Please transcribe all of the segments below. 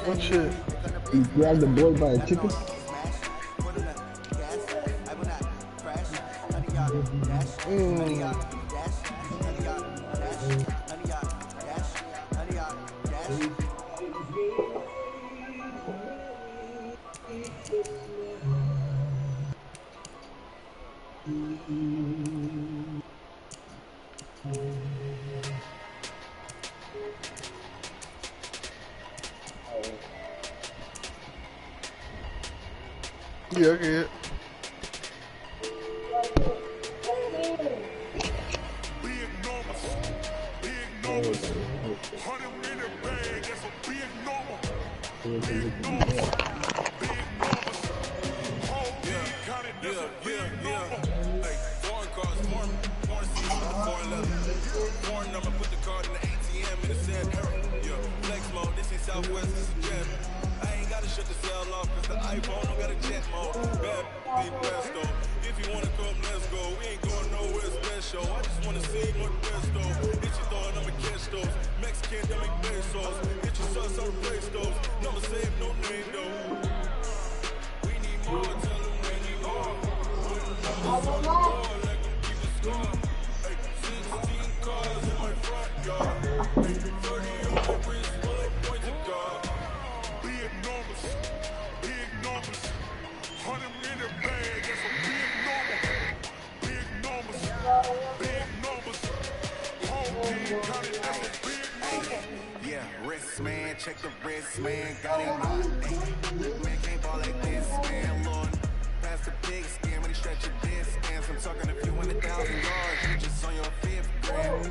What shit? You grabbed the boy by a chicken? Yeah, okay. Southwest, this is jet. I ain't gotta shut the cell off, cause the iPhone don't got a jet mode. Bad be best though. If you wanna come, let's go. We ain't going nowhere special. I just wanna see what best though. Hit your thought, I'ma catch those. Mexican, they make pesos. Hit your sus, I'll replace those. Never save no name though. We need more, tell them we need more. Like we keep a score. 16 cars in my front yard. 30 on my wrist, bullet point to God. Big numbers, big numbers. 100 in the bag, that's a big number. Big numbers, big numbers. Whole team counted, that's a big number. Yeah, wrist man, check the wrist man, got him hot. Man can't ball like this, man, Lord. Pass the big skin when he stretch your distance. I'm talking a few 100,000 yards, you just on your fifth gram.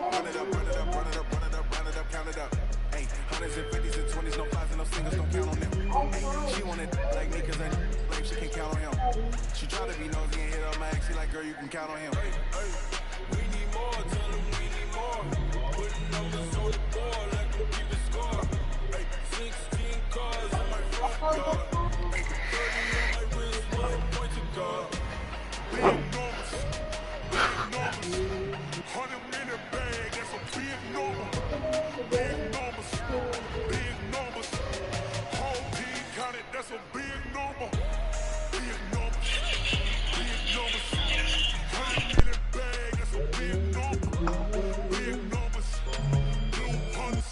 Run it up, run it up, run it up, run it up, run it up, count it up. Hey, hundreds and fifties and 20s, no fives and no singles, don't count on them. Hey, she wanted like me cause I like she can count on him. She try to be nosy and hit up my ex, she like, girl, you can count on him. Hey, hey, we need more, tell them we need more. Putting numbers on the board like we keep a score. Hey, 16 cars in my front yard. Hey, 30 on my wrist, bullet point to God. Big numbers, big numbers. 100 in the bag, that's a big number. Big numbers, big numbers. Whole team counted, that's a big number. Big numbers, big numbers. 100 in the bag, that's a big number. Big numbers, blue hunters.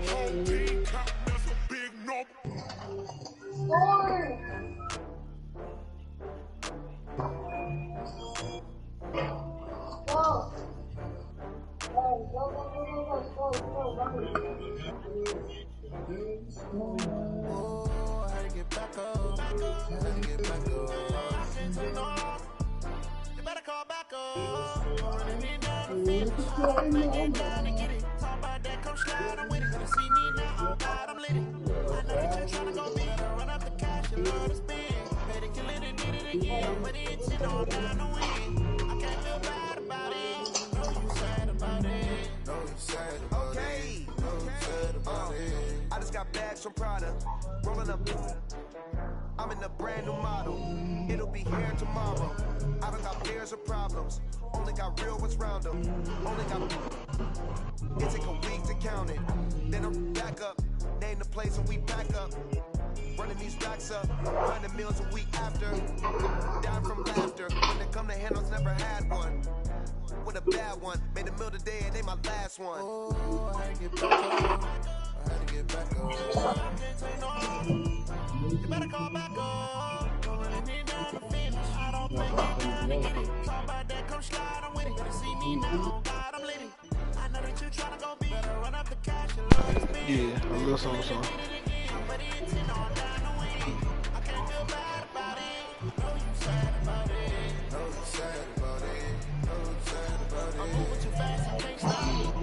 Whole team counted, that's a big number. Oh, how to get back up? How to get back up? You better call back up. Running me down the finish. Make it down and get it. Talk about that, come slide, I'm with it. Gonna see me now, oh God, I'm lit. I know that you're trying to go big. Run up the cash, you love to spend. Better kill it and did it again. But it's, you know I'm down to win. I can't feel bad about it. Know you sad about it. Know you sad about it. Know you sad about it. I just got bags from Prada. Rolling up. I'm in a brand new model. It'll be here tomorrow. I don't got fears or problems. Only got real ones round them. Only got. It take a week to count it. Then I'm back up. Name the place and we pack up. Running these racks up. 100 meals a week after. Down from laughter. When they come to handles, never had one. With a bad one. Made a meal today and they my last one. Oh, I had to get back up. I had to get back up. I can't take no. You better call back up. Running me down the finish. I don't play down to get it. Talk about that, come slide, I'm with it. Gonna see me now, God, I'm lit. I know that you tryna go big. Better run up the cash and love to spend. Yeah, a little something, something. But it's in on down the wing. I can't feel bad about it. Know you sad about it. Know you sad about it. Know you sad about it. I'm moving too fast, I can't stop.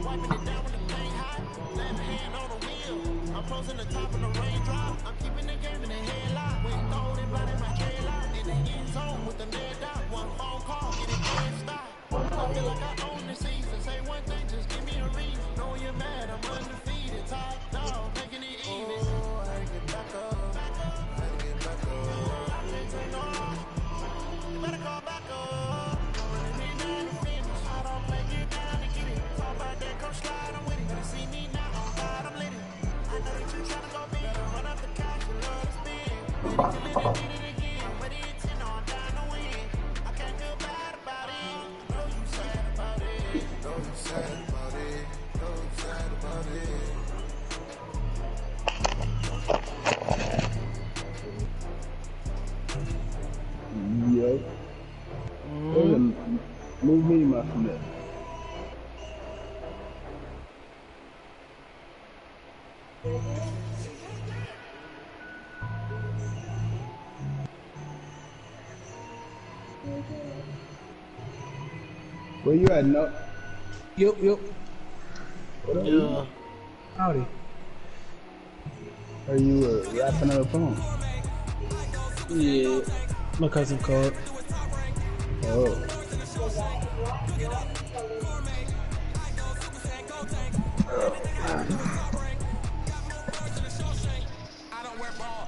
Wiping it down when the pain hot. Laying the hand on the wheel. I'm closing the top of the raindrop. I'm keeping the game in the headlock. When you throw it right in my K-lock. In the end zone with the dead dot. One phone call, get it dead stop. I feel like I own the season. Say one thing, just give me a reason. Know you're mad, I'm undefeated. Top dog, making it even. Oh, I had to get back up. I had to get back up. I can't take no. Move me, my friend. Where you at, no? Yep. What up, you? Yeah. Howdy. Are you rapping on the phone? Yeah. My cousin called. Oh.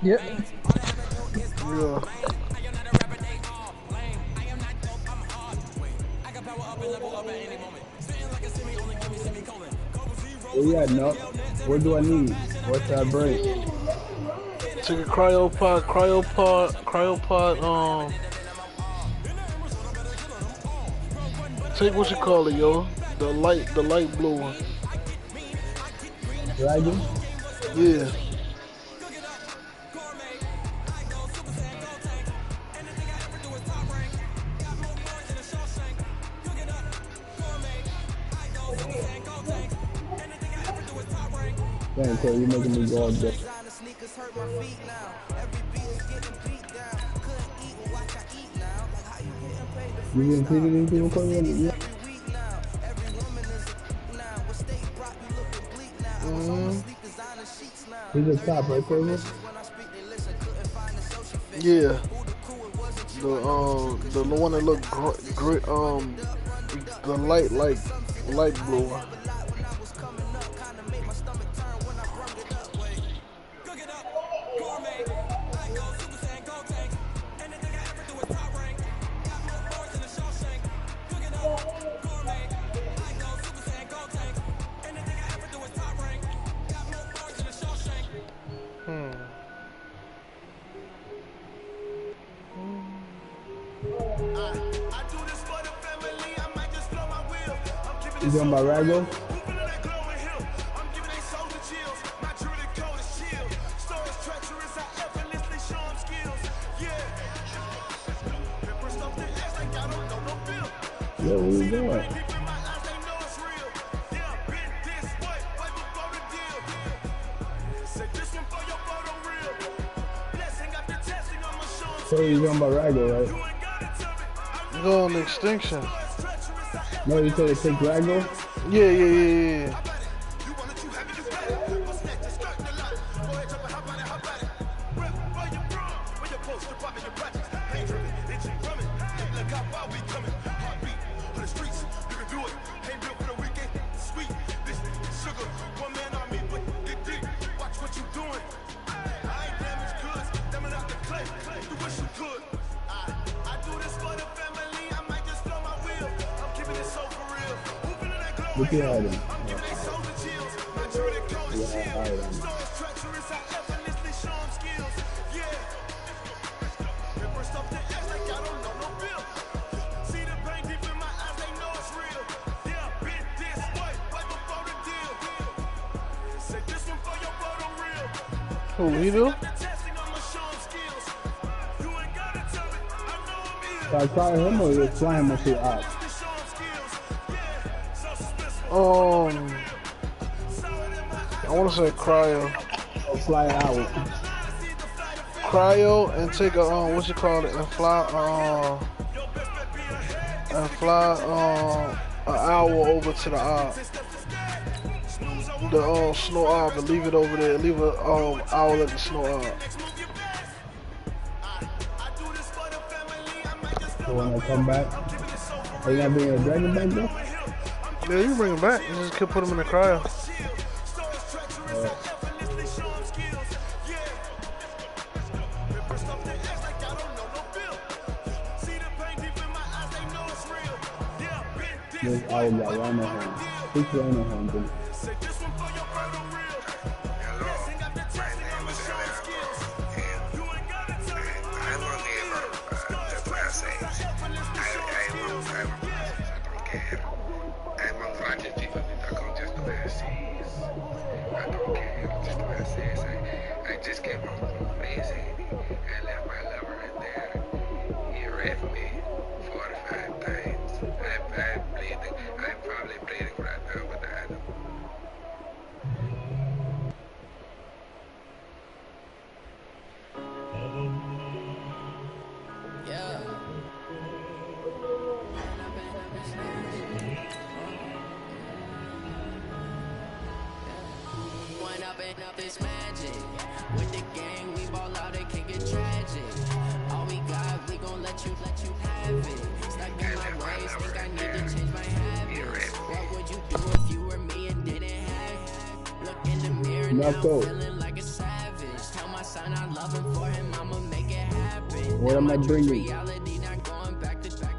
Yep. Yeah. Where you at, no? What do I need? What should I bring? Take a cryopod, take what you call it, yo. The light blue one. Dragon? Yeah. Damn, Corey, you making me go all day. You didn't feed anything, Corey? Yeah. He's a top, right, Corey? Yeah. The one that look great, the light blue one. You doing my Rago? Yo, what you doing? So you doing my Rago, right? You go on extinction. No, you said to take Rago? Yeah. Look at him. Yeah, all right. Who, he do? So I try him or you fly him with your eyes? I want to say cryo. Or fly it out. Cryo and take a what you call it, and fly an hour over to the snow isle, but leave it over there. Leave a hour at the snow isle. So when I come back, are you gonna bring a dragon back though? Yeah, you can bring him back. You just could put him in the cryo. This owl got right on home. He's right on home, dude. about this magic. With the gang, we ball out, it can get tragic. All we got, we gon' let you have it. Stuck in my ways, think I need to change my habits. What would you do if you were me and didn't have it? Look in the mirror now, feeling like a savage. Tell my son I love him, for him I'ma make it happen. What am I bringing? Reality not going back to back.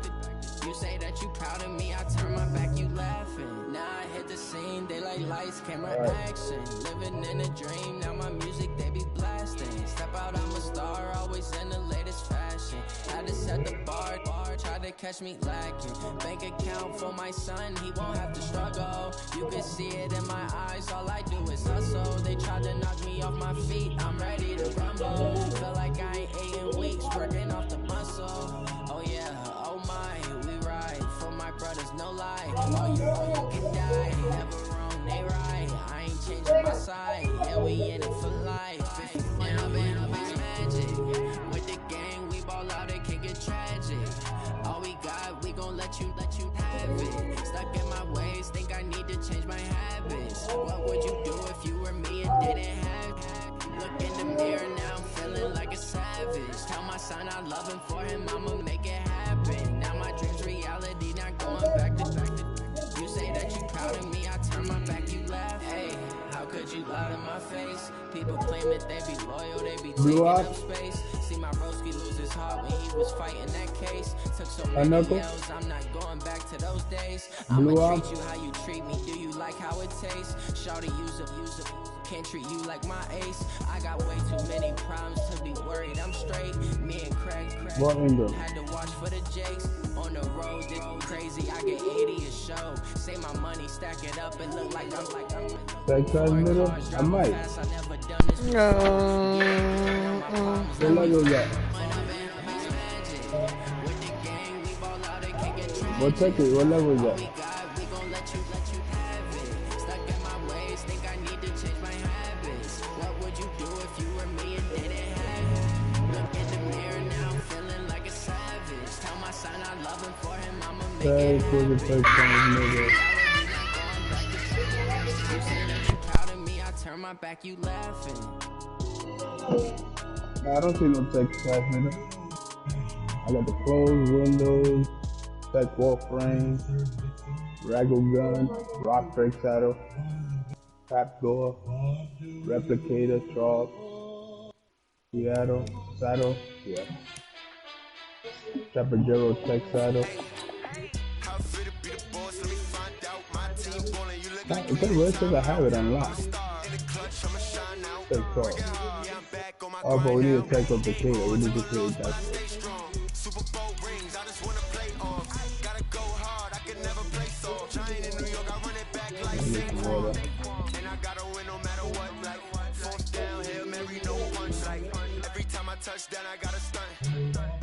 You say that you proud of me, I turn my back, you laughing. Now I hit the scene, they like lights, camera, action. Living in a dream, now my music they be blasting. Step out, I'm a star, always in the latest fashion. Had to set the bar, try to catch me lacking. Bank account for my son, he won't have to struggle. You can see it in my eyes, all I do is hustle. They tried to knock me off my feet, I'm ready to rumble. Feel like I ain't ate in weeks, working off the muscle. Oh yeah, oh my, we ride for my brothers, no lie. All you can die, never wrong, they right. I ain't changing my side, yeah, we in it for life. If you find up in magic, with the gang, we ball out, it can get tragic. All we got, we gon' let you have it. Stuck in my ways, think I need to change my habits. What would you do if you were me and didn't have it? Look in the mirror now, I'm feeling like a savage. Tell my son I love him, for him I'ma make it happen. Now my dreams reality, not going back to back. You say that you proud of me, I turn my back, you laugh. Hey, how could you lie to my face? People claim that they be loyal, they be taking up space. See my broski lose his heart when he was fighting that case. Took so many L's, I'm not going back to those days. I'ma treat you how you treat me, do you like how it tastes? Shawty use up, can't treat you like my ace. I got way too many problems to be worried, I'm straight. Me and Craig had to watch for the jakes. On the road, it's crazy, I get 80 a show. Say my money, stack it up, and look like I'm I might. I never done this What tech is? What level is that? we gon' let you have it. Stuck in my ways, think I need to change my habits. What would you do if you were me and didn't have it? Look in the mirror now, I'm feeling like a savage. Tell my son I love him, for him I'ma make it happen. You say that you proud of me, I turn my back, you laughing. I don't see no tech stuff in it. I got the closed windows, tech wall frame, raggle gun, rock brake saddle, trap door, replicator, chalk, saddle, yeah. Chaparral tech saddle. It says where it says I have it unlocked. Oh, but we need to take up the cater. We need to create that. Super Bowl rings, I just wanna play off. Gotta go hard, I can never play soft. Giant in New York, I run it back like Saquon. And I gotta win no matter what. Like fourth down, Hail Mary, no punch. Like every time I touch down, I gotta stunt.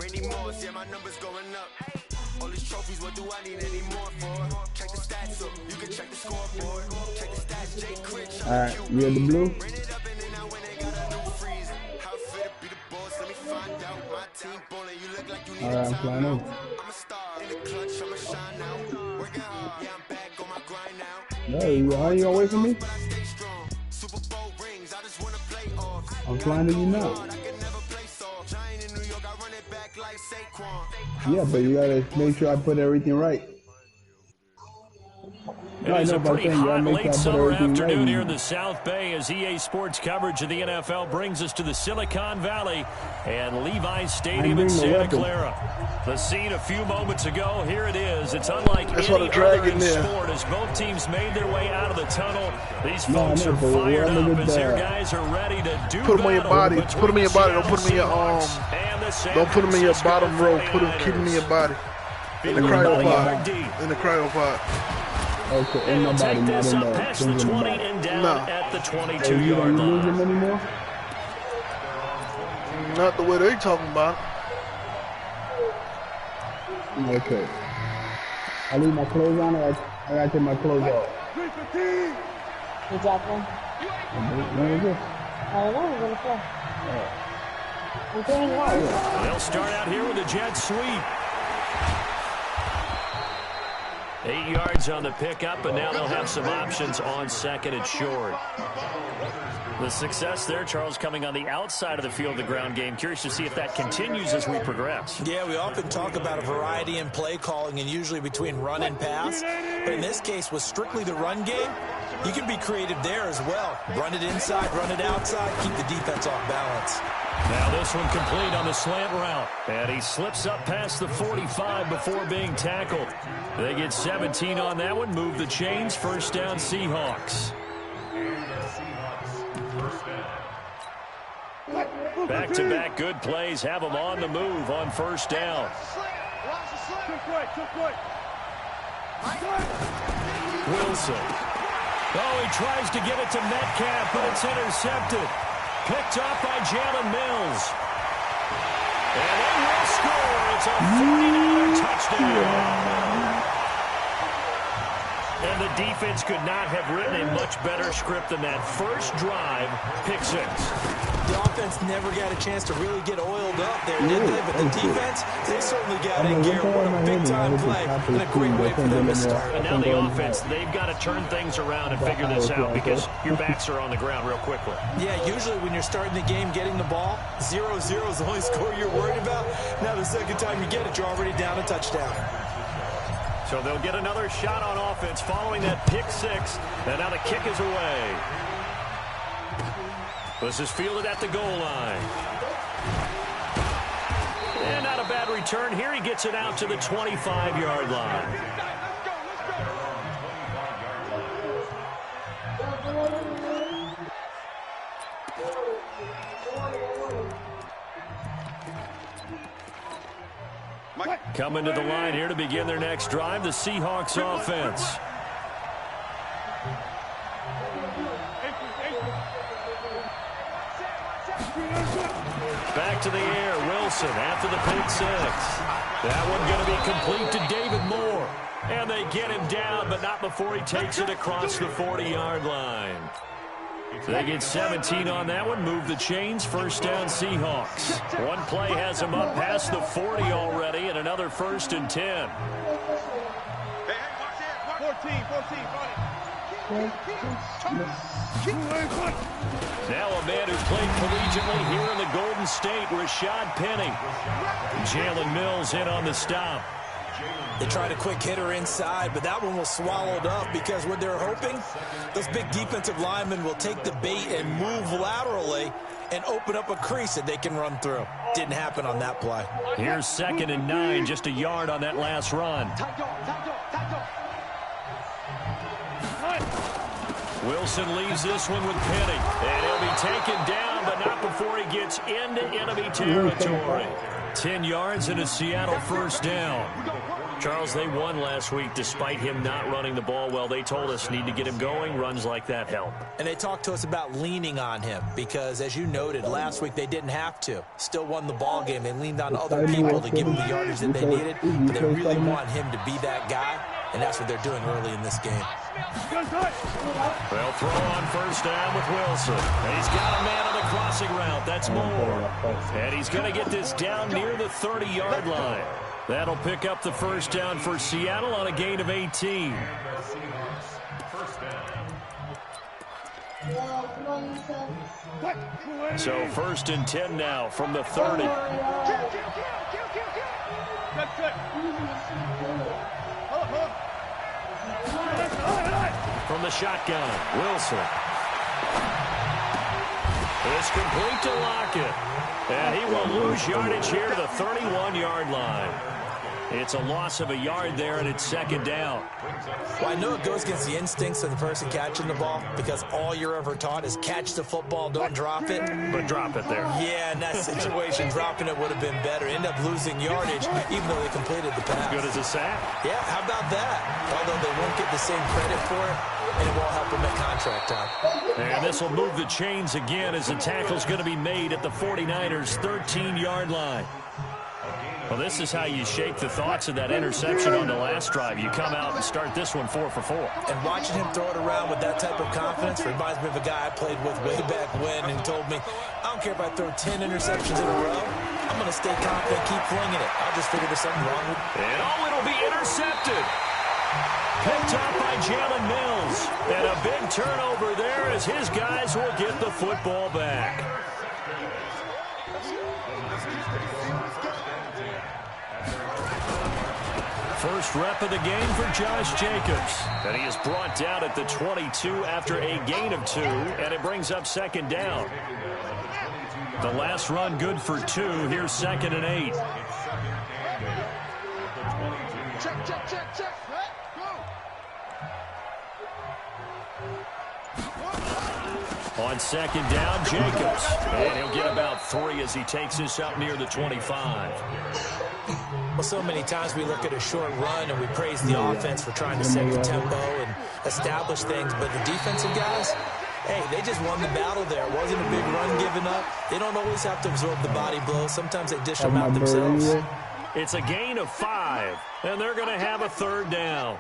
Randy Moss, yeah, my numbers going up. All these trophies, what do I need any more for? Check the stats up, you can check the scoreboard. Check the stats, Jay Critch. Alright, you in the blue? Ran it up and then I went and got a new freeze. How fit to be the boss, let me find out. My team ballin', you look like you need a timeout. I'm a star in the clutch, I'ma shine now. Working hard, yeah, I'm back on my grind now. No, how you gonna wait for me? But I stay strong. Super Bowl rings, I just wanna play off. I'm flying to you now. I can never play soft. Giant in New York, I run it back like Saquon. Yeah, but you gotta make sure I put everything right. It is a pretty hot late summer afternoon here in the South Bay as EA Sports coverage of the NFL brings us to the Silicon Valley and Levi's Stadium in Santa Clara. The scene a few moments ago, here it is. It's unlike any other in sport as both teams made their way out of the tunnel. These folks are fired up as their guys are ready to do Put them on your body. Put them in your body. Don't put them in your Don't put them in your bottom row. Keep them in your body. In the cryopod. In the cryopod. Okay, in my body, not in the past the 20 and down at the 22-yard line. Lose them anymore? Not the way they're talking about. Okay. I leave my clothes on, or I gotta take my clothes off. You dropped them? Where is it? I don't know, we're gonna play. I'm doing well. They'll start out here with a jet sweep. 8 yards on the pickup, and now they'll have some options on second and short. The success there, Charles, coming on the outside of the field, the ground game. Curious to see if that continues as we progress. Yeah, we often talk about a variety in play calling and usually between run and pass. But in this case, with strictly the run game, you can be creative there as well. Run it inside, run it outside, keep the defense off balance. Now this one complete on the slant route. And he slips up past the 45 before being tackled. They get 17 on that one, move the chains, first down Seahawks. Back-to-back good plays have them on the move on first down. Wilson. Oh, he tries to get it to Metcalf, but it's intercepted. Picked off by Jalen Mills. And they will score. It's a 49-yard touchdown. And the defense could not have written a much better script than that. First drive, pick six. The offense never got a chance to really get oiled up there, did they? But the defense, they certainly got in gear. What a big-time play and a great way for them to start. And now the offense, they've got to turn things around and figure this out because your backs are on the ground real quickly. Yeah, usually when you're starting the game getting the ball, 0-0 is the only score you're worried about. Now the second time you get it, you're already down a touchdown. So they'll get another shot on offense following that pick six. And now the kick is away. This is fielded at the goal line. And not a bad return here. He gets it out to the 25-yard line. Coming to the line here to begin their next drive, the Seahawks offense. Back to the air, Wilson after the pick six. That one going to be complete to David Moore. And they get him down, but not before he takes it across the 40-yard line. They get 17 on that one, move the chains, first down Seahawks. One play has them up past the 40 already, and another first and 10. 14. Now a man who played collegiately here in the Golden State, Rashad Penny. Jalen Mills in on the stop. They tried a quick hitter inside, but that one was swallowed up because what they're hoping, those big defensive linemen will take the bait and move laterally and open up a crease that they can run through. Didn't happen on that play. Here's 2nd and 9, just a yard on that last run. Wilson leaves this one with Penny, and he'll be taken down, but not before he gets into enemy territory. 10 yards and a Seattle first down. Charles, they won last week despite him not running the ball well. They told us need to get him going. Runs like that help. And they talked to us about leaning on him because, as you noted, last week they didn't have to. Still won the ball game. They leaned on other people to give them the yardage that they needed. But they really want him to be that guy, and that's what they're doing early in this game. They'll throw on first down with Wilson. And he's got a man on the crossing route. That's Moore. And he's going to get this down near the 30-yard line. That'll pick up the first down for Seattle on a gain of 18. So 1st and 10 now from the 30. From the shotgun, Wilson. It's complete to Lockett. And he will lose yardage here to the 31-yard line. It's a loss of a yard there, and it's 2nd down. Well, I know it goes against the instincts of the person catching the ball because all you're ever taught is catch the football, don't drop it. But drop it there. Yeah, in that situation, dropping it would have been better. End up losing yardage, even though they completed the pass. Good as a sack. Yeah, how about that? Although they won't get the same credit for it, and it won't help them at contract time. And this will move the chains again as the tackle's going to be made at the 49ers' 13-yard line. Well, this is how you shake the thoughts of that interception on the last drive. You come out and start this one 4 for 4. And watching him throw it around with that type of confidence reminds me of a guy I played with way back when and told me, I don't care if I throw 10 interceptions in a row. I'm going to stay confident, keep flinging it. I'll just figure there's something wrong with it. And it'll be intercepted. Picked up by Jalen Mills. And a big turnover there as his guys will get the football back. First rep of the game for Josh Jacobs. And he is brought down at the 22 after a gain of 2, and it brings up second down. The last run good for 2. Here's 2nd and 8. Check. On second down, Jacobs. And he'll get about 3 as he takes this up near the 25. Well, so many times we look at a short run and we praise the offense for trying to set the tempo and establish things. But the defensive guys, hey, they just won the battle there. It wasn't a big run given up. They don't always have to absorb the body blows. Sometimes they dish them out themselves. It's a gain of 5, and they're going to have a 3rd down.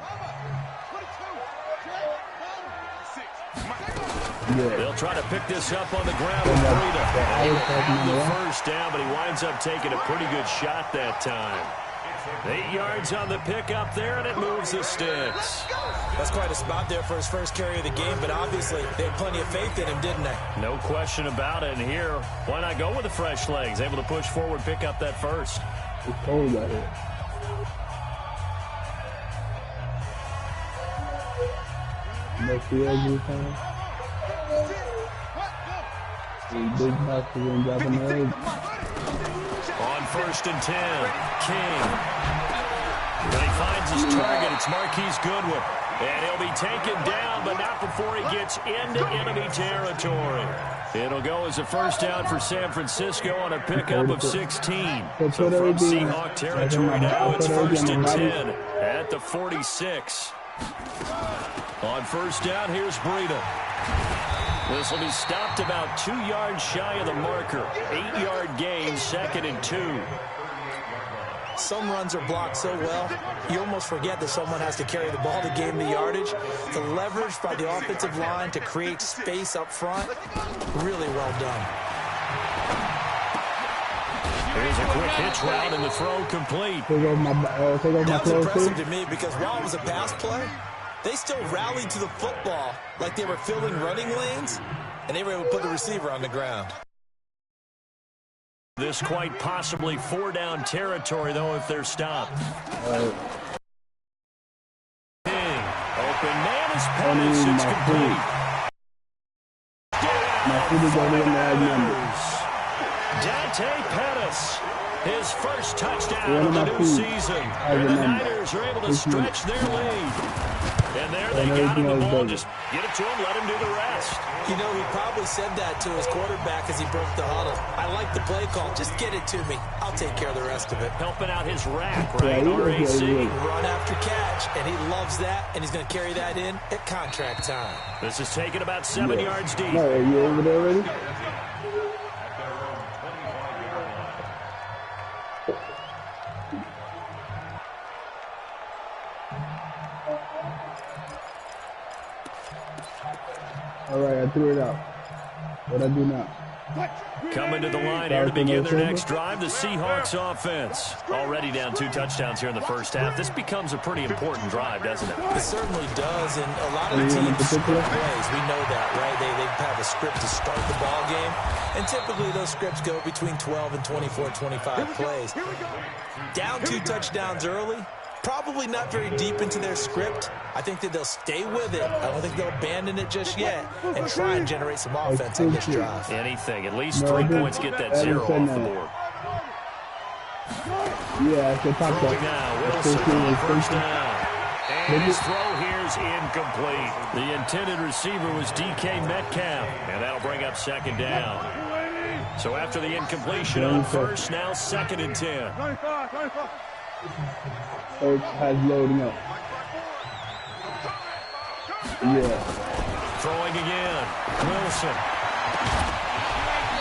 They'll try to pick this up on the ground with Breida. He will have the first down, but he winds up taking a pretty good shot that time. 8 yards on the pickup there, and it moves the sticks. That's quite a spot there for his first carry of the game, but obviously they had plenty of faith in him, didn't they? No question about it. And here, why not go with the fresh legs? Able to push forward, pick up that first. It's cold out here. Next field goal time. Big passes and dropping the egg. On 1st and 10, King. When he finds his target, it's Marquise Goodwin. And he'll be taken down, but not before he gets into enemy territory. It'll go as a first down for San Francisco on a pickup of 16. So from Seahawk territory now, it's 1st and 10 at the 46. On first down, here's Breida. This will be stopped about 2 yards shy of the marker. 8-yard gain, 2nd and 2. Some runs are blocked so well, you almost forget that someone has to carry the ball to gain the yardage. The leverage by the offensive line to create space up front, really well done. Here's a quick hitch route and the throw complete. That's impressive to me because while it was a pass play, they still rallied to the football like they were filling running lanes, and they were able to put the receiver on the ground. This quite possibly 4-down territory, though, if they're stopped. King, open man is Pettis. It's complete. Dante Pettis, his first touchdown of the new season. And the Niners are able to stretch their lead. And there they got him the ball. Just get it to him, let him do the rest. You know, he probably said that to his quarterback as he broke the huddle. I like the play call. Just get it to me. I'll take care of the rest of it. Helping out his rack, right? RAC. Run after catch, and he loves that, and he's going to carry that in at contract time. This is taken about 7 yards deep. No, are you over there already? All right, I threw it out. What I do now? Coming to the line here to begin their next drive, the Seahawks offense. Already down 2 touchdowns here in the first half. This becomes a pretty important drive, doesn't it? It certainly does, and a lot of teams script plays. We know that, right? They have a script to start the ball game, and typically those scripts go between 12 and 24, 25 plays. Down 2 touchdowns early. Probably not very deep into their script. I think that they'll stay with it. I don't think they'll abandon it just yet and try and generate some offense on this drive. Anything. At least 3 points get that 0 off the board. Yeah, it's a top throwing now. Wilson on first down. And his throw here is incomplete. The intended receiver was DK Metcalf. And that'll bring up 2nd down. So after the incompletion on first, now 2nd and 10. Coach has loading up. Yeah. Throwing again. Wilson.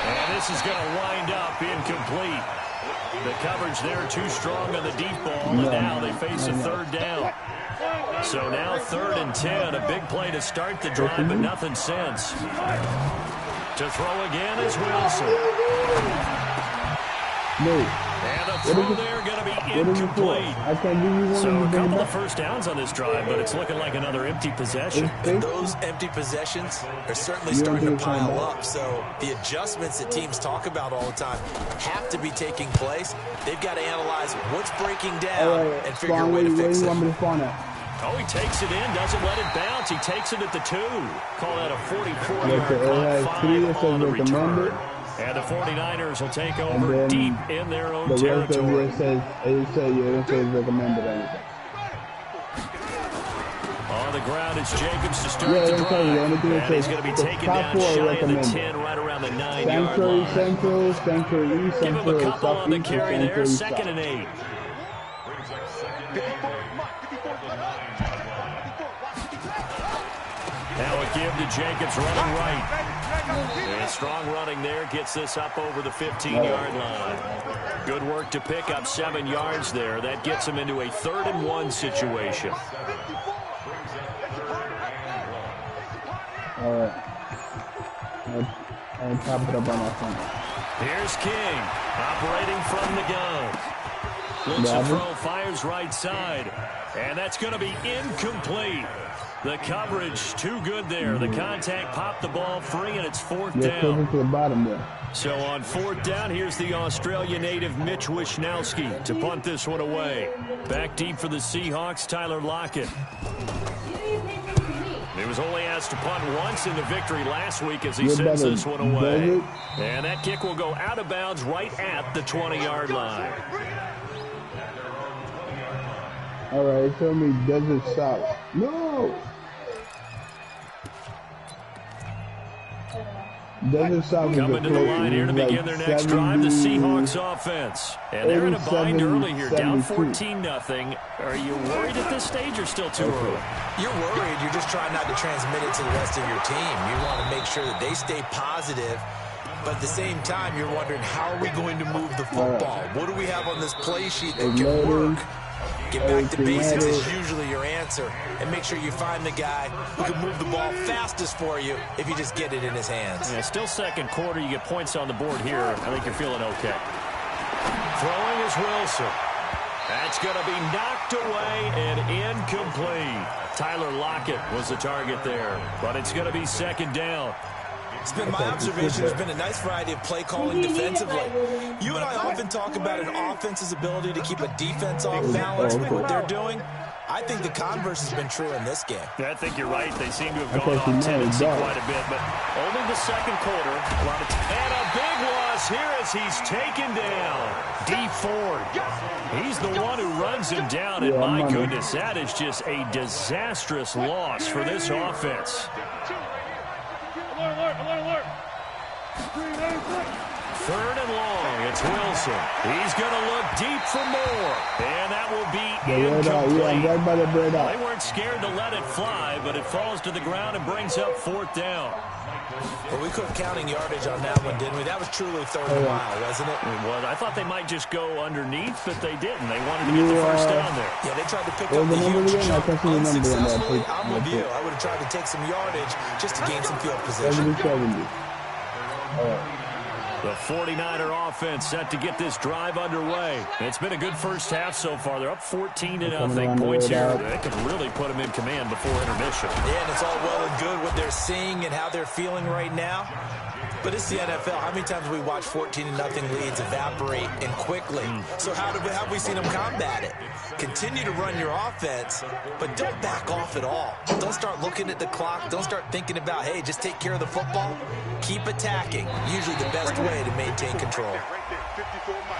And this is going to wind up incomplete. The coverage there too strong on the deep ball, and now they face a 3rd down. So now 3rd and 10. A big play to start the drive, but nothing since. To throw again is Wilson. No. And the throw there going to be incomplete. I can't give you one. So a couple of first downs on this drive, but it's looking like another empty possession. And those empty possessions are certainly starting to pile up. So the adjustments that teams talk about all the time have to be taking place. They've got to analyze what's breaking down and figure a way to fix it. Where you want me to spawn at? Oh, he takes it in, doesn't let it bounce. He takes it at the 2. Call that a 44-yard clock, 5 on the return. And the 49ers will take over deep in their own territory. It says recommended anything. On the ground, it's Jacobs to start the drive. And he's going to be taken down shy of the 10, right around the 9-yard line. Central, East, Give him a couple on the carry there, 2nd and 8. Now a give to Jacobs running right. And strong running there gets this up over the 15-yard line. Good work to pick up 7 yards there. That gets him into a 3rd and 1 situation. All right. I'll top it up on my phone. Here's King operating from the gun. Looks to throw, fires right side. And that's going to be incomplete. The coverage too good there. The contact popped the ball free, and it's 4th down. To the bottom there. So on 4th down, here's the Australia native Mitch Wishnowski to punt this one away. Back deep for the Seahawks, Tyler Lockett. He was only asked to punt once in the victory last week as he sends this one away. And that kick will go out of bounds right at the 20-yard line. All right, tell me Desert South. No! Desert South coming to the line here to begin their next drive, the Seahawks offense. And they're in a bind early here, down 14-0. Are you worried at this stage or still too early? You're worried. You're just trying not to transmit it to the rest of your team. You want to make sure that they stay positive. But at the same time, you're wondering, how are we going to move the football? What do we have on this play sheet that can work? Get back to basics is usually your answer. And make sure you find the guy who can move the ball fastest for you if you just get it in his hands. Yeah, still 2nd quarter. You get points on the board here. I think you're feeling okay. Throwing is Wilson. That's going to be knocked away and incomplete. Tyler Lockett was the target there. But it's going to be 2nd down. It's been my observation. There's been a nice variety of play calling defensively. You and I often talk about an offense's ability to keep a defense off balance with what they're doing. I think the converse has been true in this game. Yeah, I think you're right. They seem to have gone off tendency quite a bit, but only the 2nd quarter. And a big loss here as he's taken down. D. Ford. He's the one who runs him down, and my goodness, that is just a disastrous loss for this offense. Alert. 3rd and long. It's Wilson. He's going to look deep for more. And that will be incomplete. They weren't scared to let it fly, but it falls to the ground and brings up 4th down. Well, we couldn't counting yardage on that one, didn't we? That was truly 3rd and mile, wasn't it? It was. I thought they might just go underneath, but they didn't. They wanted to get the first down there. Yeah, they tried to pick up the huge chunk unsuccessfully. I'm with you. I would have tried to take some yardage just to gain some field position. The 49er offense set to get this drive underway. It's been a good first half so far. They're up 14-0. Points here. They could really put them in command before intermission. Yeah, and it's all well and good what they're seeing and how they're feeling right now. But it's the NFL. How many times we watch 14-0 leads evaporate and quickly? So how have we seen them combat it? Continue to run your offense, but don't back off at all. Don't start looking at the clock. Don't start thinking about, hey, just take care of the football. Keep attacking. Usually the best way to maintain control.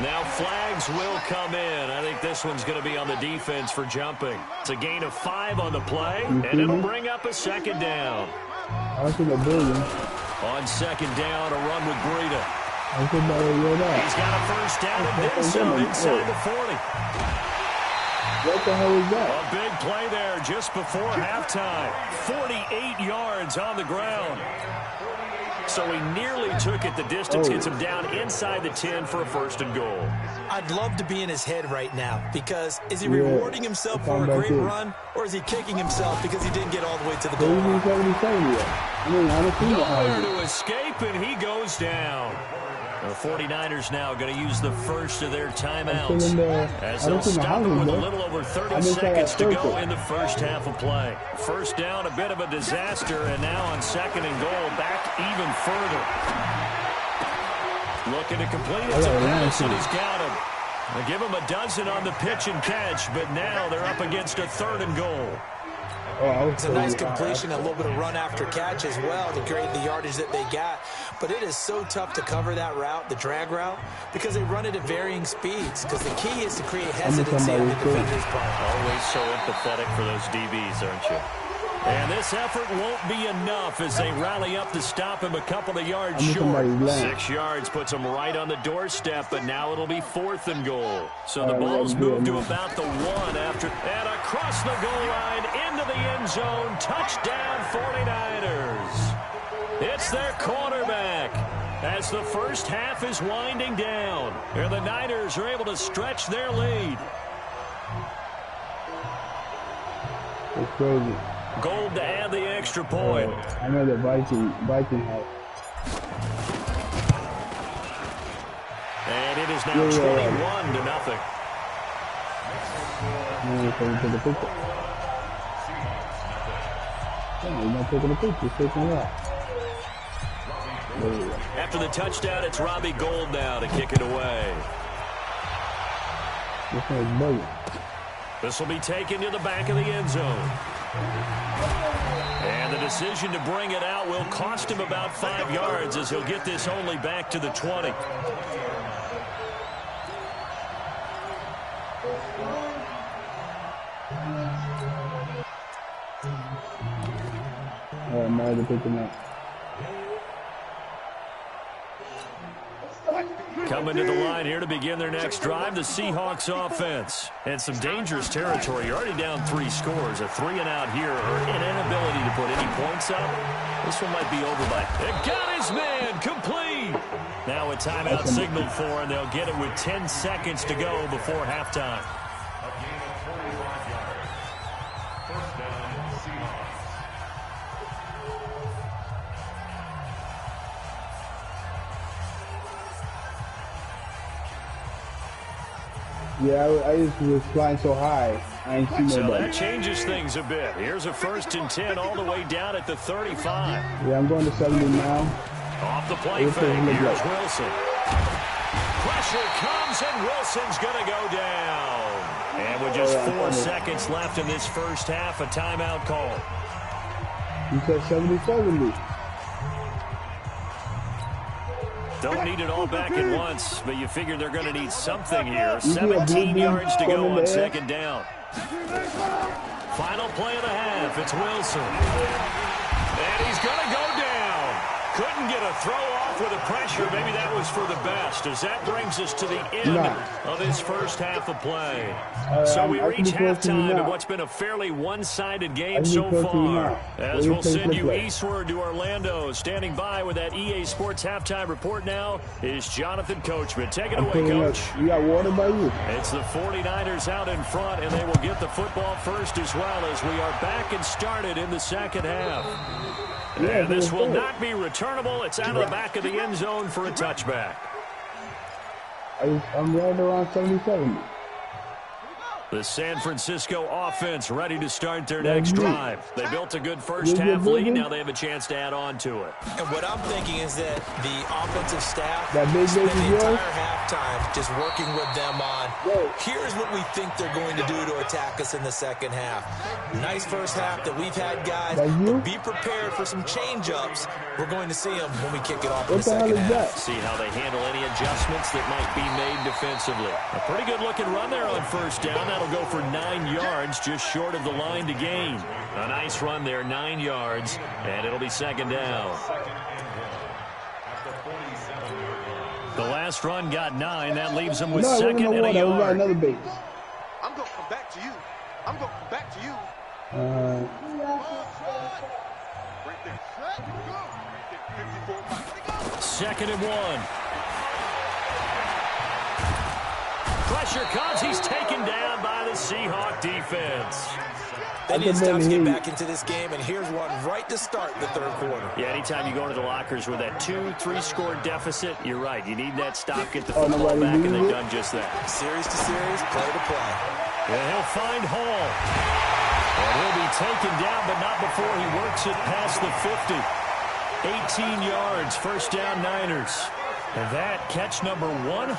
Now flags will come in. I think this one's going to be on the defense for jumping. It's a gain of 5 on the play, and it'll bring up a 2nd down. On 2nd down, a run with Breida. He's got a first down and then some inside the 40. What the hell is that? A big play there just before halftime. 48 yards on the ground. So he nearly took it the distance, gets him down inside the 10 for a 1st and goal. I'd love to be in his head right now, because is he rewarding himself for a great run, or is he kicking himself because he didn't get all the way to the goal line? Nowhere to escape, and he goes down. The 49ers now going to use the first of their timeouts as they'll stop it with a little over 30 seconds to go in the first half of play. First down, a bit of a disaster, and now on second and goal, back even further. Looking to complete it to Pettis, and he's got him. They give him a dozen on the pitch and catch, but now they're up against a third and goal. It's a nice completion, a little bit of run after catch as well to create the yardage that they got. But it is so tough to cover that route, the drag route, because they run it at varying speeds. Because the key is to create hesitancy on the defender's part. Always so empathetic for those DBs, aren't you? And this effort won't be enough as they rally up to stop him a couple of yards short. 6 yards puts him right on the doorstep, but now it'll be fourth and goal. So the ball's moved to about the 1 after. And across the goal line, into the end zone, touchdown 49ers. It's their quarterback as the first half is winding down. And the Niners are able to stretch their lead. It's crazy. Gold to add the extra point. I know the Viking have. And it is now 21-0. He's taking the picture. He's not taking the picture. He's taking it out. After the touchdown, it's Robbie Gould now to kick it away. This will be taken to the back of the end zone. And the decision to bring it out will cost him about 5 yards as he'll get this only back to the 20. I'm mad to pick him up. Coming to the line here to begin their next drive, the Seahawks offense. And some dangerous territory. You're already down 3 scores. A 3-and-out here, or an inability to put any points up. This one might be over by. It got his man complete. Now a timeout signaled for, and they'll get it with 10 seconds to go before halftime. Yeah, I was flying so high. I ain't seen so nobody. That changes things a bit. Here's a 1st and 10 all the way down at the 35. Yeah, I'm going to 70 now. Off the play fake. Here's Wilson. Pressure comes, and Wilson's going to go down. And with just 4 seconds left in this first half, a timeout call. You said 70-70. Don't need it all back at once, but you figure they're going to need something here. 17 yards to go on second down. Final play of the half. It's Wilson. And he's going to go down. Couldn't get a throw off with the pressure. Maybe that was for the best, as that brings us to the end of this first half of play. So we reach halftime in what's been a fairly one-sided game so far. As we'll send you eastward to Orlando. Standing by with that EA Sports halftime report now is Jonathan Coachman. Take it away, Coach. You got water by you? It's the 49ers out in front, and they will get the football first as well, as we are back and started in the second half. And this will not be returnable. It's out of the back of the end zone for a touchback. I'm right around 70-70. The San Francisco offense ready to start their next drive. They built a good first half lead. Now they have a chance to add on to it. And what I'm thinking is that the offensive staff spent the entire halftime just working with them on, here's what we think they're going to do to attack us in the second half. Nice first half that we've had, guys. But be prepared for some change-ups. We're going to see them when we kick it off in the second half. See how they handle any adjustments that might be made defensively. A pretty good-looking run there on first down. That'll go for 9 yards, just short of the line to gain. A nice run there, 9 yards, and it'll be second down. The last run got 9. That leaves him with second and a yard. Another base. I'm going to come back to you. I'm going to come back to you. Right there. Second and 1. pressure comes. He's taken down by the Seahawks defense. They need to stop to get back into this game, and here's one right to start the third quarter. Yeah, anytime you go into the lockers with that 2-3 score deficit, you're right. You need that stop, get the football back, and they've done just that. Series to series, play to play. And he'll find Hall. And he'll be taken down, but not before he works it past the 50. 18 yards, first down Niners. And that catch number 100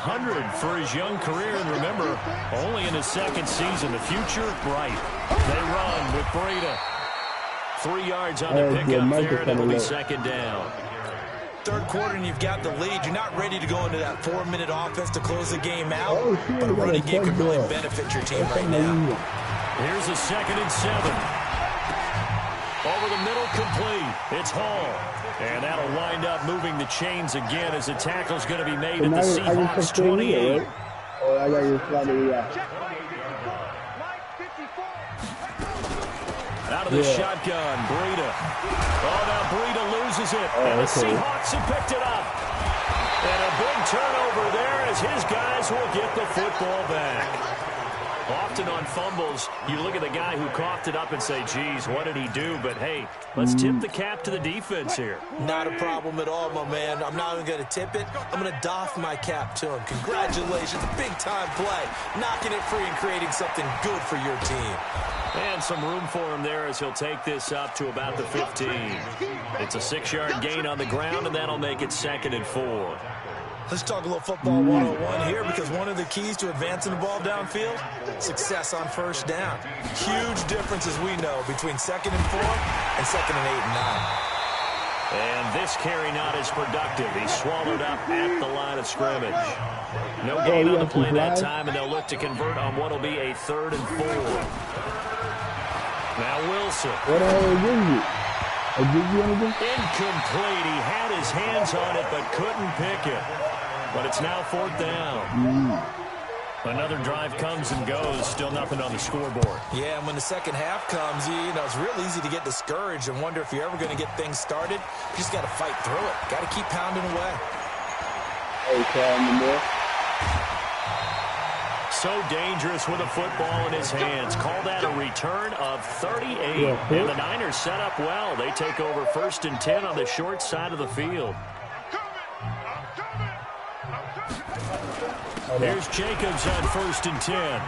for his young career. And remember, only in his second season. The future, bright. They run with Breida. 3 yards on the pickup there, and it'll be second down. Third quarter, and you've got the lead. You're not ready to go into that 4-minute offense to close the game out. But a running game could really benefit your team right now. Here's a 2nd and 7. Over the middle, complete. It's Hall. And that'll wind up moving the chains again as the tackle's going to be made at the Seahawks 28. Oh, I got your slide. Out of the shotgun, Breida. Oh, now Breida loses it. And the Seahawks have picked it up. And a big turnover there as his guys will get the football back. Often on fumbles, you look at the guy who coughed it up and say, geez, what did he do? But, hey, let's tip the cap to the defense here. Not a problem at all, my man. I'm not even going to tip it. I'm going to doff my cap to him. Congratulations. Big-time play. Knocking it free and creating something good for your team. And some room for him there as he'll take this up to about the 15. It's a 6-yard gain on the ground, and that'll make it 2nd and 4. Let's talk a little football 101 here, because one of the keys to advancing the ball downfield, success on first down. Huge difference, as we know, between 2nd and 4 and 2nd and 8 and 9. And this carry not as productive. He's swallowed up at the line of scrimmage. No gain on the play that time, and they'll look to convert on what will be a 3rd and 4. Now Wilson. What the hell is it? Incomplete. He had his hands on it but couldn't pick it. But it's now 4th down. Another drive comes and goes. Still nothing on the scoreboard. Yeah, and when the second half comes, you know, it's real easy to get discouraged and wonder if you're ever going to get things started. You just got to fight through it. Got to keep pounding away. So dangerous with a football in his hands. Call that a return of 38. And the Niners set up well. They take over 1st and 10 on the short side of the field. Here's Jacobs on 1st and 10.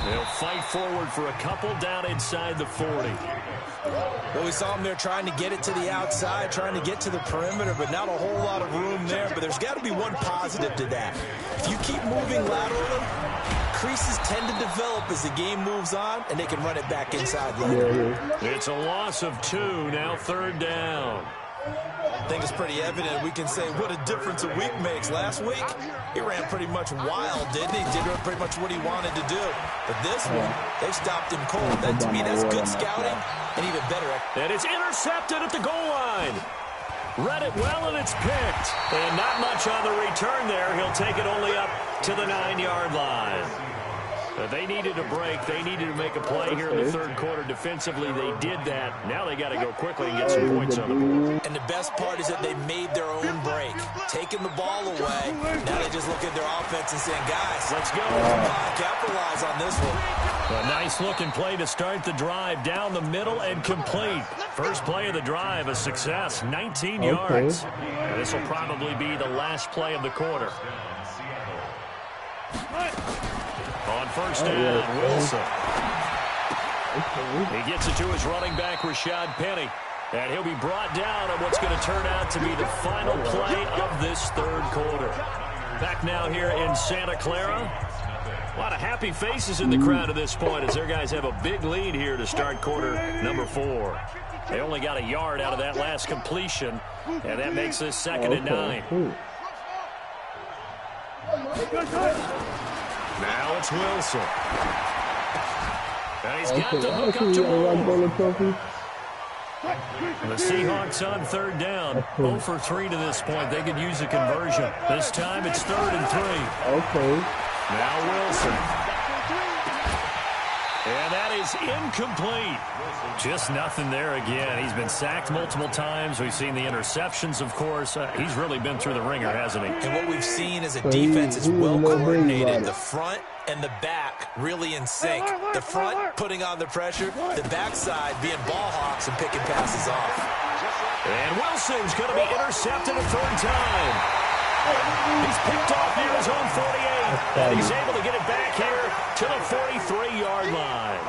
They'll fight forward for a couple down inside the 40. Well, we saw him there trying to get it to the outside, trying to get to the perimeter, but not a whole lot of room there. But there's got to be one positive to that. If you keep moving laterally, creases tend to develop as the game moves on, and they can run it back inside later. It's a loss of 2, now 3rd down. I think it's pretty evident. We can say what a difference a week makes. Last week, he ran pretty much wild, didn't he? Did pretty much what he wanted to do. But this one, they stopped him cold. That, to me, that's good scouting and even better. And it's intercepted at the goal line. Read it well, and it's picked. And not much on the return there. He'll take it only up to the 9-yard line. They needed a break. They needed to make a play here in the third quarter. Defensively, they did that. Now they got to go quickly and get some points on the board. And the best part is that they made their own break. Taking the ball away. Now they just look at their offense and saying, guys, let's go. Capitalize on this one. A nice-looking play to start the drive down the middle and complete. First play of the drive, a success, 19 yards. And this will probably be the last play of the quarter. On first down, Wilson. He gets it to his running back, Rashad Penny. And he'll be brought down on what's going to turn out to be the final play of this third quarter. Back now here in Santa Clara. A lot of happy faces in the crowd at this point as their guys have a big lead here to start quarter number 4. They only got a yard out of that last completion, and that makes this 2nd and 9. Now it's Wilson. And he's got the hook up to him. The Seahawks on 3rd down. 0 for 3 to this point. They could use a conversion. This time it's 3rd and 3. Now Wilson. And that is incomplete. Just nothing there again. He's been sacked multiple times. We've seen the interceptions, of course. He's really been through the ringer, hasn't he? And what we've seen is a defense is well coordinated. The front and the back really in sync. The front putting on the pressure. The backside being ball hawks and picking passes off. And Wilson's going to be intercepted a third time. He's picked off near his own 48. And he's able to get it back here to the 43-yard line.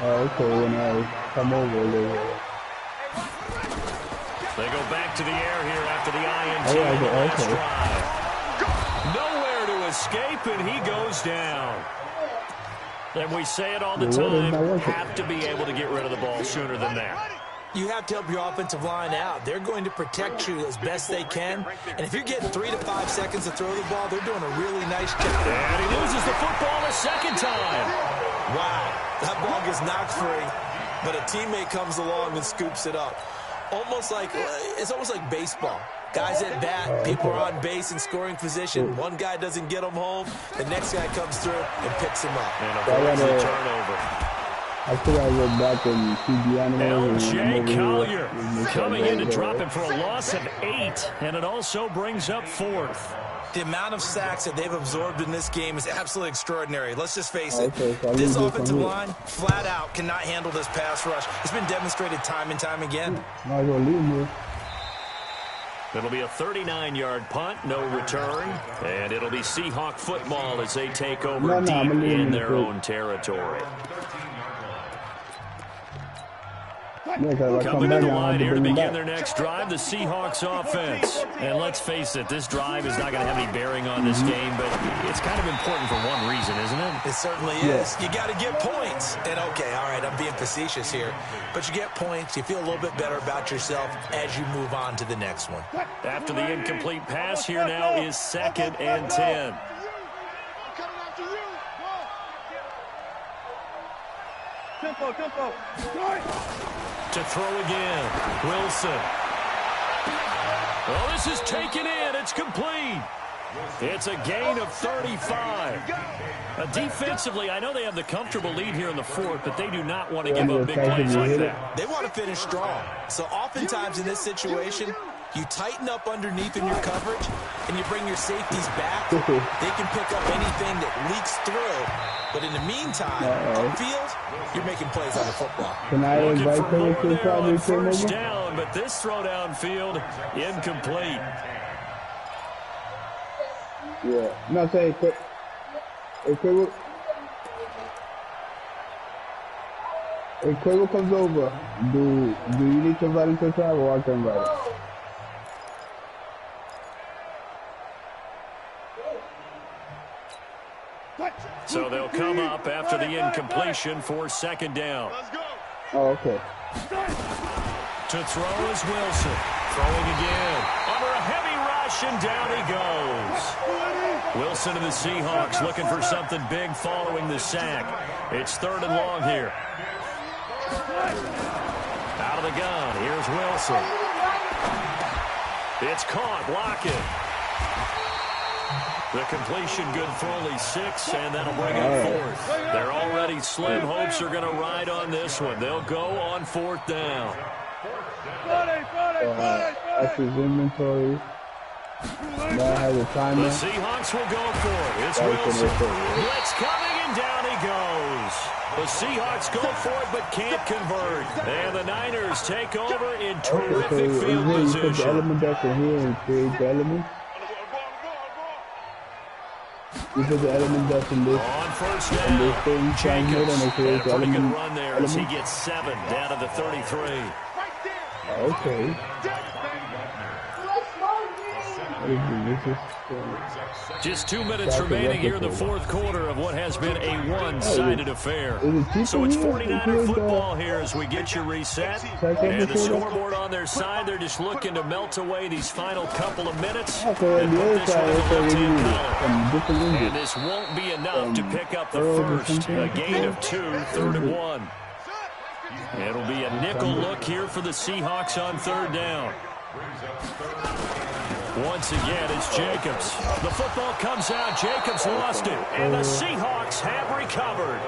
Okay, when I come over there. They go back to the air here after the INT last drive. Nowhere to escape, and he goes down. And we say it all the time, have to be able to get rid of the ball sooner than that. You have to help your offensive line out. They're going to protect you as best they can. And if you're getting 3 to 5 seconds to throw the ball, they're doing a really nice job. And he loses the football a second time. Wow, that ball gets knocked free, but a teammate comes along and scoops it up. It's almost like baseball. Guys at bat, people are on base in scoring position. One guy doesn't get them home. The next guy comes through and picks him up. And avoids the turnover. I think I went back and see the animals. L.J. Collier coming in to drop him for a loss of 8, and it also brings up 4th. The amount of sacks that they've absorbed in this game is absolutely extraordinary. Let's just face it. This offensive line, flat out, cannot handle this pass rush. It's been demonstrated time and time again. It'll be a 39-yard punt, no return, and it'll be Seahawk football as they take over deep in their own territory. Coming to the line here to begin their next drive, the Seahawks offense. And let's face it, this drive is not going to have any bearing on this game, but it's kind of important for one reason, isn't it? It certainly is. You got to get points. And, okay, all right, I'm being facetious here. But you get points, you feel a little bit better about yourself as you move on to the next one. After the incomplete pass, here now is 2nd and 10. To throw again, Wilson. Well, this is taken in. It's complete. It's a gain of 35. Defensively, I know they have the comfortable lead here in the 4th, but they do not want to give up big plays like that. They want to finish strong. So oftentimes in this situation, you tighten up underneath in your coverage, and you bring your safeties back. They can pick up anything that leaks through. But in the meantime, upfield, you're making plays on the football. Can I invite her to probably first down, but this throw downfield, incomplete. Yeah. No, say quick. If Quavo comes over, do you need to invite him to travel or I can invite him? So they'll come up after the incompletion for 2nd down. Oh, okay. To throw is Wilson. Throwing again. Under a heavy rush, and down he goes. Wilson and the Seahawks looking for something big following the sack. It's 3rd and long here. Out of the gun. Here's Wilson. It's caught. Blocking. The completion good for only 6, and that'll bring up 4th. They're already slim hopes are going to ride on this one. They'll go on 4th down. That's his inventory. That has a timer. The Seahawks will go for it. It's Wilson. Blitz coming, and down he goes. The Seahawks go for it, but can't convert. And the Niners take over in terrific field position. Put the element that's in here and create the element. You put the element that's in this. On first down, Jacobs had a pretty good run there as he gets 7 down to the 33. Okay. Just 2 minutes remaining here in the 4th quarter of what has been a one-sided affair. So it's 49er football here as we get you reset. And the scoreboard on their side, they're just looking to melt away these final couple of minutes. And put this one in the left-hand column. And this won't be enough to pick up the first. A gain of 2, 3rd and 1. It'll be a nickel look here for the Seahawks on 3rd down. Once again, it's Jacobs. The football comes out. Jacobs lost it. And the Seahawks have recovered.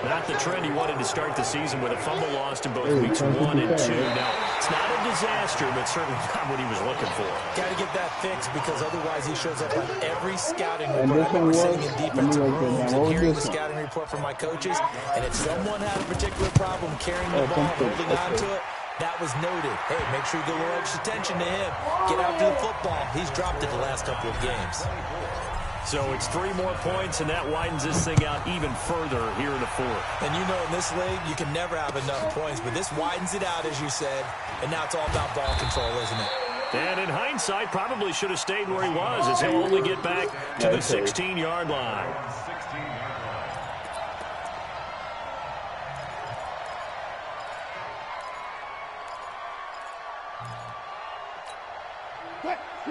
Not the trend he wanted to start the season with a fumble lost in both weeks 1 and 2. Now, it's not a disaster, but certainly not what he was looking for. Got to get that fixed because otherwise he shows up on every scouting report. I remember sitting in defensive rooms and hearing the scouting report from my coaches, and if someone had a particular problem carrying the ball, holding on to it, that was noted. Hey, make sure you get a little extra attention to him. Get after the football. He's dropped it the last couple of games. So it's 3 more points, and that widens this thing out even further here in the 4th. And you know in this league, you can never have enough points, but this widens it out, as you said, and now it's all about ball control, isn't it? And in hindsight, probably should have stayed where he was, as he'll only get back to the 16-yard line.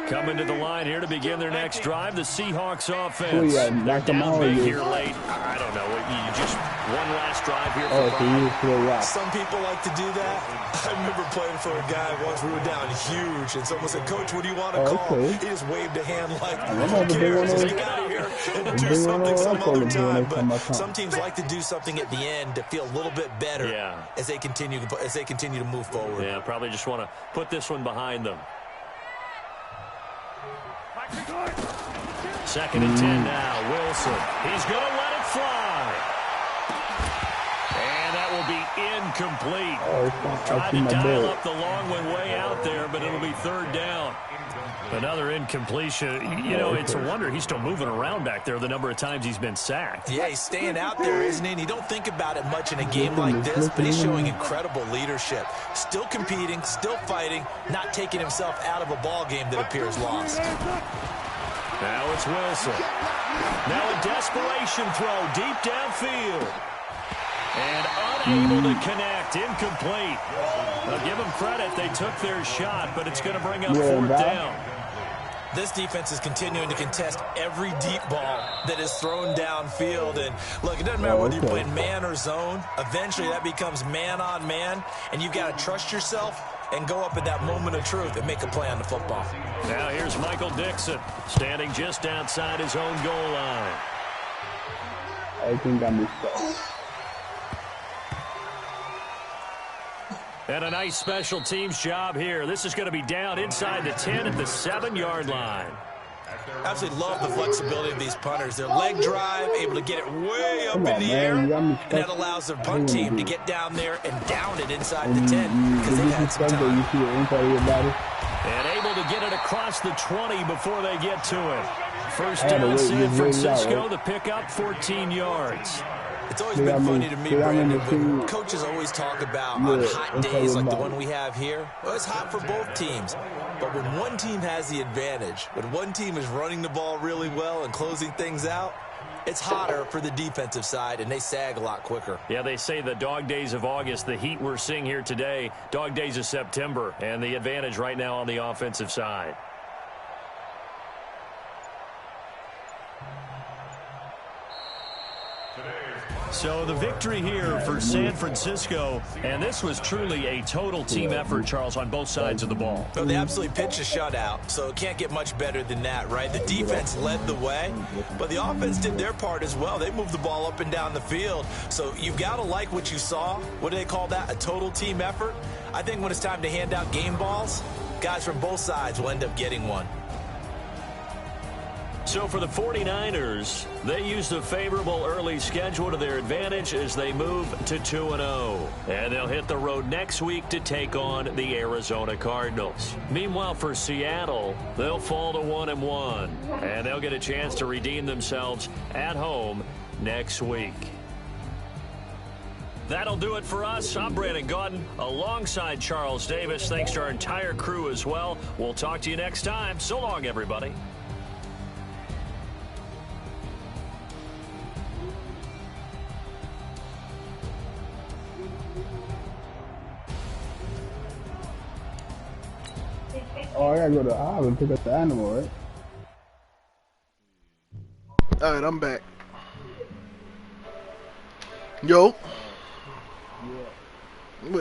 Coming to the line here to begin their next drive, the Seahawks offense. They're down big here late. I don't know. You just one last drive here for Some people like to do that. I remember playing for a guy once. We were down huge, and someone said, "Coach, what do you want to call?" He just waved a hand like, "Who cares? Let's get out of here and do something some other time." But some teams like to do something at the end to feel a little bit better as they continue to move forward. Yeah, probably just want to put this one behind them. 2nd and 10 now. Wilson. He's going to let it fly. And that will be incomplete. Tried to dial up the long one way out there, but it'll be 3rd down. Another incompletion. You know, it's a wonder he's still moving around back there the number of times he's been sacked. Yeah, he's staying out there, isn't he? And you don't think about it much in a game like this, but he's showing incredible leadership. Still competing, still fighting, not taking himself out of a ball game that appears lost. Now it's Wilson. Now a desperation throw deep downfield. And unable to connect. Incomplete. I'll give them credit. They took their shot, but it's going to bring up 4th down. This defense is continuing to contest every deep ball that is thrown downfield. And, look, it doesn't matter whether you're playing man or zone. Eventually that becomes man on man, and you've got to trust yourself and go up at that moment of truth and make a play on the football. Now here's Michael Dixon standing just outside his own goal line. I think I missed that. And a nice special teams job here. This is going to be down inside the 10 at the 7-yard line. Absolutely love the flexibility of these punters. Their leg drive, able to get it way up in the air, and that allows their punt team to get down there and down it inside the 10 because they've had some time. And able to get it across the 20 before they get to it. First down, San Francisco, the pickup, 14 yards. It's always been funny to me, Brandon, when coaches always talk about on hot days like the one we have here. Well, it's hot for both teams. But when one team has the advantage, when one team is running the ball really well and closing things out, it's hotter for the defensive side, and they sag a lot quicker. Yeah, they say the dog days of August, the heat we're seeing here today, dog days of September, and the advantage right now on the offensive side. So the victory here for San Francisco, and this was truly a total team effort, Charles, on both sides of the ball. Well, they absolutely pitched a shutout, so it can't get much better than that, right? The defense led the way, but the offense did their part as well. They moved the ball up and down the field, so you've got to like what you saw. What do they call that? A total team effort? I think when it's time to hand out game balls, guys from both sides will end up getting one. So for the 49ers, they used a favorable early schedule to their advantage as they move to 2-0. And they'll hit the road next week to take on the Arizona Cardinals. Meanwhile, for Seattle, they'll fall to 1-1. And they'll get a chance to redeem themselves at home next week. That'll do it for us. I'm Brandon Gaudin alongside Charles Davis. Thanks to our entire crew as well. We'll talk to you next time. So long, everybody. Oh, I gotta go to the aisle and pick up the animal, right? Alright, I'm back. Yo. Yeah.